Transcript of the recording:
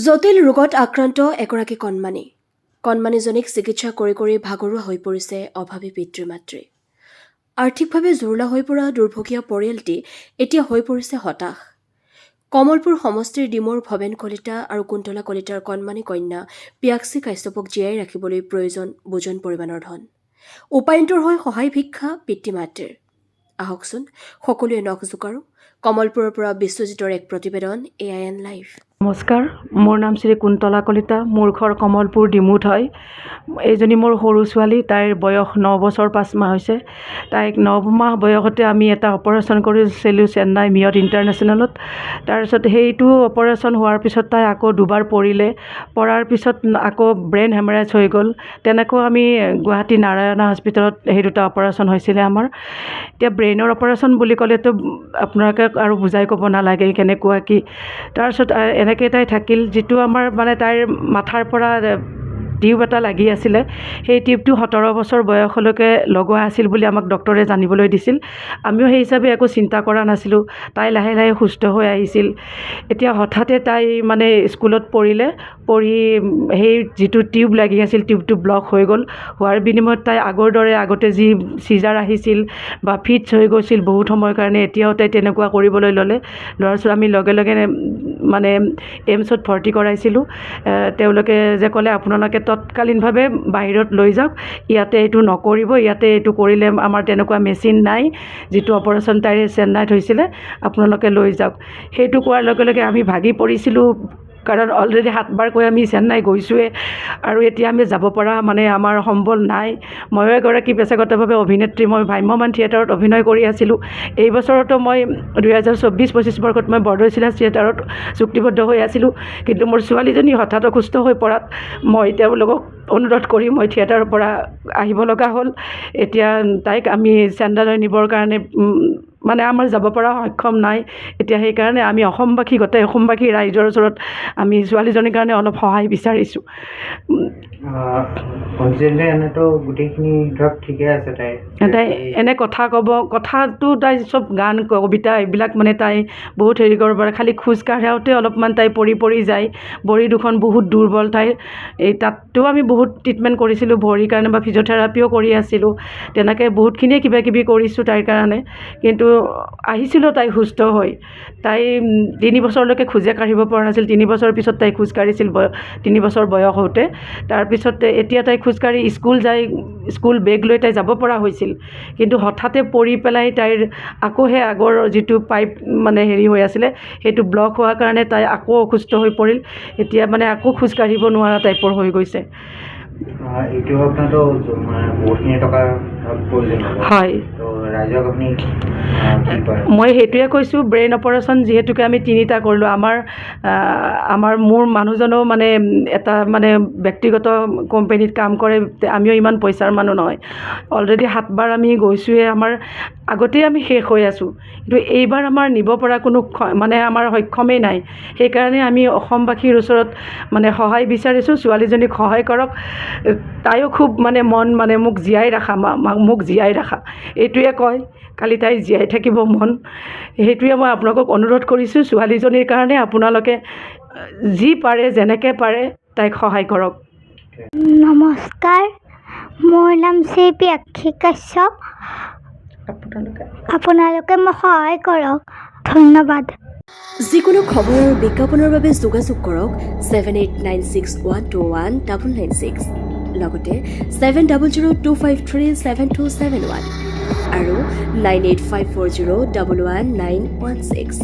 জটিল ৰোগত আক্ৰান্ত এগৰাকী কণমানিজনীক চিকিৎসা কৰি কৰি ভাগৰুৱা হৈ পৰিছে অভাৱী পিতৃ-মাতৃ। আৰ্থিকভাৱে জুৰুলা হৈ পৰা দুৰ্ভগীয়া পৰিয়ালটি এতিয়া হৈ পৰিছে হতাশ। কমলপুৰ সমষ্টিৰ ডিমৌৰ ভৱেন কলিতা আৰু কুন্তলা কলিতাৰ কণমানি কন্যা পিয়াক্ষী কাশ্যপক জীয়াই ৰাখিবলৈ প্ৰয়োজন বুজন পৰিমাণৰ ধন। উপায়ন্তৰ হৈ সহায় ভিক্ষা পিতৃ-মাতৃৰ। আহকচোন সকলোৱে নখ জোকাৰো। কমলপুৰৰ পৰা বিশ্বজিতৰ এক প্ৰতিবেদন AIN লাইভ। নমস্কাৰ, মোৰ নাম শ্ৰী কুন্তলা কলিতা। মোৰ ঘৰ কমলপুৰ ডিমুত হয়। এইজনী মোৰ সৰু ছোৱালী, তাইৰ বয়স 9 বছৰ 5 মাহ হৈছে। তাইক 9 মাহ বয়সতে আমি এটা অপাৰেশ্যন কৰিছিলোঁ চেন্নাই মিয়ত ইণ্টাৰনেশ্যনেলত। তাৰপিছত সেইটো অপাৰেশ্যন হোৱাৰ পিছত তাই আকৌ দুবাৰ পৰাৰ পিছত আকৌ ব্ৰেইন হেমাৰেজ হৈ গ'ল। তেনেকৈ আমি গুৱাহাটী নাৰায়ণা হস্পিটেলত সেই দুটা অপাৰেশ্যন হৈছিলে আমাৰ। এতিয়া ব্ৰেইনৰ অপাৰেশ্যন বুলি ক'লেতো আপোনালোকে আৰু বুজাই ক'ব নালাগে কেনেকুৱা কি। তাৰপিছত এনেকৈ তাই থাকিল, যিটো আমাৰ মানে তাইৰ মাথাৰ পৰা টিউব এটা লাগি আছিলে, সেই টিউবটো 17 বছৰ বয়সলৈকে লগোৱা আছিল বুলি আমাক ডক্টৰে জানিবলৈ দিছিল। আমিও সেই হিচাপে একো চিন্তা কৰা নাছিলোঁ। তাই লাহে লাহে সুস্থ হৈ আহিছিল। এতিয়া হঠাতে তাই মানে স্কুলত পৰি সেই যিটো টিউব লাগি আছিল টিউবটো ব্লক হৈ গ'ল। হোৱাৰ বিনিময়ত তাই আগৰ দৰে আগতে যি চিজাৰ আহিছিল বা ফিটছ হৈ গৈছিল বহুত সময়ৰ কাৰণে, এতিয়াও তাই তেনেকুৱা কৰিবলৈ ল'লে। ল'ৰা ছোৱালী আমি লগে লগে মানে এইমছত ভৰ্তি কৰাইছিলোঁ। তেওঁলোকে যে ক'লে আপোনালোকে তৎকালীনভাৱে বাহিৰত লৈ যাওক, ইয়াতে এইটো নকৰিব, ইয়াতে এইটো কৰিলে আমাৰ তেনেকুৱা মেচিন নাই, যিটো অপাৰেশ্যন তাইৰ চেন্নাইত হৈছিলে, আপোনালোকে লৈ যাওক। সেইটো কোৱাৰ লগে লগে আমি ভাগি পৰিছিলোঁ, কাৰণ অলৰেডি 7 বাৰকৈ আমি চেন্নাই গৈছোঁৱে আৰু এতিয়া আমি যাব পৰা মানে আমাৰ সম্বল নাই। ময়ো এগৰাকী পেছাগতভাৱে অভিনেত্ৰী, মই ভ্ৰাম্যমাণ থিয়েটাৰত অভিনয় কৰি আছিলোঁ। এই বছৰতো মই 2024-25 বৰ্ষত মই বৰদৈচিলা থিয়েটাৰত চুক্তিবদ্ধ হৈ আছিলোঁ। কিন্তু মোৰ ছোৱালীজনী হঠাৎ অসুস্থ হৈ পৰাত মই তেওঁলোকক অনুৰোধ কৰি মই থিয়েটাৰৰ পৰা আহিব লগা হ'ল। এতিয়া তাইক আমি চেন্নাইলৈ নিবৰ কাৰণে মানে আমাৰ যাব পৰা সক্ষম নাই। এতিয়া সেইকাৰণে আমি গোটেই অসমবাসী ৰাইজৰ ওচৰত আমি ছোৱালীজনীৰ কাৰণে অলপ সহায় বিচাৰিছোঁ। গোটেইখিনি ধৰক ঠিকে আছে। তাই এনে কথা ক'ব, কথাটো তাই চব গান কবিতা এইবিলাক মানে তাই বহুত হেৰি কৰিব পাৰে। খালি খোজ কাঢ়াওঁতে অলপমান তাই পৰি যায়। ভৰি দুখন বহুত দুৰ্বল তাইৰ। তাতো আমি বহুত ট্ৰিটমেণ্ট কৰিছিলোঁ ভৰিৰ কাৰণে, বা ফিজিঅ'থেৰাপিও কৰি আছিলোঁ। তেনেকৈ বহুতখিনিয়ে কিবা কিবি কৰিছোঁ তাইৰ কাৰণে, কিন্তু আহিছিলোঁ তাই সুস্থ হৈ। তাই 3 বছৰলৈকে খোজে কাঢ়িব পৰা নাছিল। 3 বছৰৰ পিছত তাই খোজ কাঢ়িছিল 3 বছৰ বয়স হওঁতে। তাৰপিছত এতিয়া তাই খোজকাঢ়ি স্কুল বেগ লৈ তাই যাব পৰা হৈছিল। কিন্তু হঠাতে পৰি পেলাই তাইৰ আকৌ সেই আগৰ যিটো পাইপ মানে হেৰি হৈ আছিলে, সেইটো ব্লক হোৱাৰ কাৰণে তাই আকৌ অসুস্থ হৈ পৰিল। এতিয়া মানে আকৌ খোজকাঢ়িব নোৱাৰা টাইপৰ হৈ গৈছে। এইটো আপোনাৰতো বহুতখিনি টকাৰ প্ৰয়োজন হয়। ৰাইজক আপুনি মই সেইটোৱে কৈছোঁ, ব্ৰেইন অপাৰেশ্যন যিহেতুকে আমি 3টা কৰিলোঁ। মোৰ মানুহজনেও মানে এটা মানে ব্যক্তিগত কোম্পানীত কাম কৰে। আমিও ইমান পইচাৰ মানুহ নহয়। অলৰেডি 7 বাৰ আমি গৈছোঁৱে, আমাৰ আগতেই আমি শেষ হৈ আছোঁ। কিন্তু এইবাৰ আমাৰ নিব পৰা কোনো মানে আমাৰ সক্ষমেই নাই। সেইকাৰণে আমি অসমবাসীৰ ওচৰত মানে সহায় বিচাৰিছোঁ। ছোৱালীজনীক সহায় কৰক। তাইও খুব মানে মোক জীয়াই ৰাখা এইটোৱে কয়। কালি তাই জীয়াই থাকিব মন, সেইটোৱে মই আপোনালোকক অনুৰোধ কৰিছোঁ। ছোৱালীজনীৰ কাৰণে আপোনালোকে যি পাৰে যেনেকৈ পাৰে তাইক সহায় কৰক। নমস্কাৰ, মোৰ নাম শ্ৰী পিয়াক্ষী কাশ্যপ। আপোনালোকে মোক সহায় কৰক, ধন্যবাদ। যিকোনো খবৰ আৰু বিজ্ঞাপনৰ বাবে যোগাযোগ কৰক 7896121996, লগতে 7002537271 আৰু 9854011916।